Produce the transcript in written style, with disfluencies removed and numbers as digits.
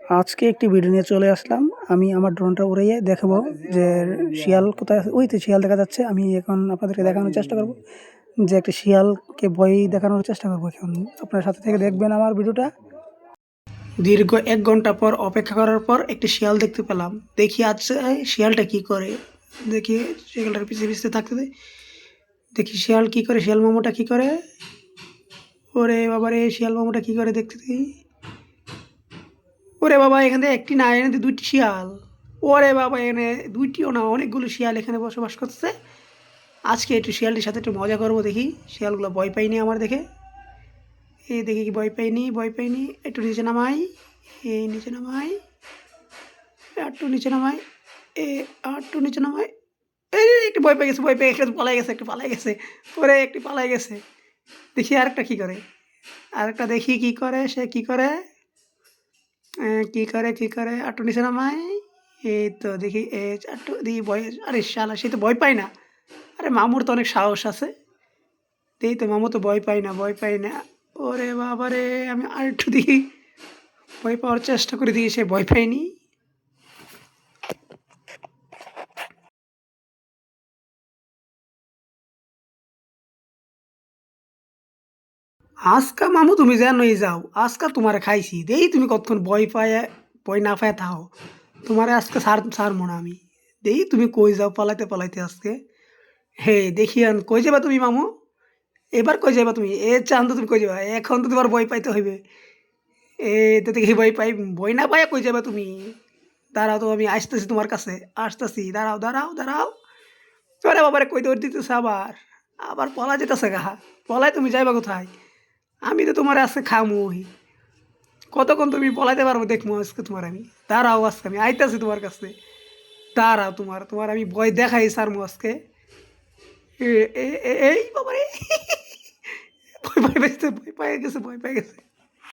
আজকে একটি ভিডিও নিয়ে চলে আসলাম। আমি আমার ড্রোনটা উড়িয়ে দেখাবো যে শিয়াল কোথায় আছে। ওই তো শিয়াল দেখা যাচ্ছে। আমি এখন আপনাদেরকে দেখানোর চেষ্টা করব যে একটা শিয়ালকে ভয় দেখানোর চেষ্টা করবো। এখন আপনার সাথে থেকে দেখবেন আমার ভিডিওটা। দীর্ঘ 1 ঘন্টা পর অপেক্ষা করার পর একটি শিয়াল দেখতে পেলাম। দেখি আচ্ছা শিয়ালটা কি করে, দেখি শিয়ালটার পিছিয়ে পিছিয়ে থাকতে দেয়। দেখি শিয়াল কি করে, শিয়াল মামুটা কি করে। ওরে বাবারে, শিয়াল মামুটা কি করে দেখতে দিই। ওরে বাবা, এখান থেকে একটি না, এখানে দুইটি শিয়াল। ওরে বাবা, এখানে দুইটিও না, অনেকগুলো শিয়াল এখানে বসবাস করতেছে। আজকে একটু শিয়ালটির সাথে একটু মজা করবো, দেখি শিয়ালগুলো ভয় পাইনি আমার দেখে। এই দেখি কি ভয় পাইনি, ভয় পাইনি। একটু নিচে নামাই, এই নিচে নামাই, একটু নিচে নামাই, এ একটু নিচে নামাই। এই একটু ভয় পেয়ে গেছে, ভয় পেয়ে গেছে, পালাই গেছে, একটু পালাই গেছে। ওরে একটু পালাই গেছে। দেখি আরেকটা কি করে, আরেকটা দেখি কি করে, সে কি করে, কি করে, কি করে। একটু নিচে নামাই, এই তো দেখি একটু দেখি ভয়। আরে শালা, সে তো ভয় পায় না। আরে মামুর তো অনেক সাহস আছে। এই তো মামু তো ভয় পায় না, ভয় পায় না। ওরে বাবা রে, আমি আরেকটু দেখি ভয় পাওয়ার চেষ্টা করে, দিই সে ভয় পায়নি। আজকা মামু তুমি জানোই যাও, আজকা তোমার খাইছি দেই, তুমি কতক্ষণ ভয় পায়, ভয় না পায় থাও। তোমারে আজকে সার মনে আমি দেই, তুমি কই যাও পালাইতে পালাইতে আজকে। হে দেখি আন কই যাবা তুমি মামু, এবার কই যাবা তুমি, এ চান তো তুমি কই যাবা, এখন তো তোমার ভয় পাইতে হইবে। এ তো দেখি ভয় পাই, ভয় না পাইয়া কই যাবা তুমি। দাঁড়াও তো, আমি আসতেছি তোমার কাছে, আসতেছি, দাঁড়াও দাঁড়াও দাঁড়াও। আরে বাবারে, কই দৌড় দিতেছে আবার, আবার পলা যেতেছে গা। পলায় তুমি যাইবা কোথায়, আমি তো তোমার আজকে খামুই। কতক্ষণ তুমি পলাইতে পারবো দেখবো আজকে তোমার আমি। দাঁড়াও, আজকে আমি আইতাছি তোমার কাছে। দাঁড়াও, তোমার তোমার আমি ভয় দেখাই সারমু আজকে। এই বাবারে, ভয় পাই গেছে, ভয় পাই গেছে, ভয় পাই গেছে।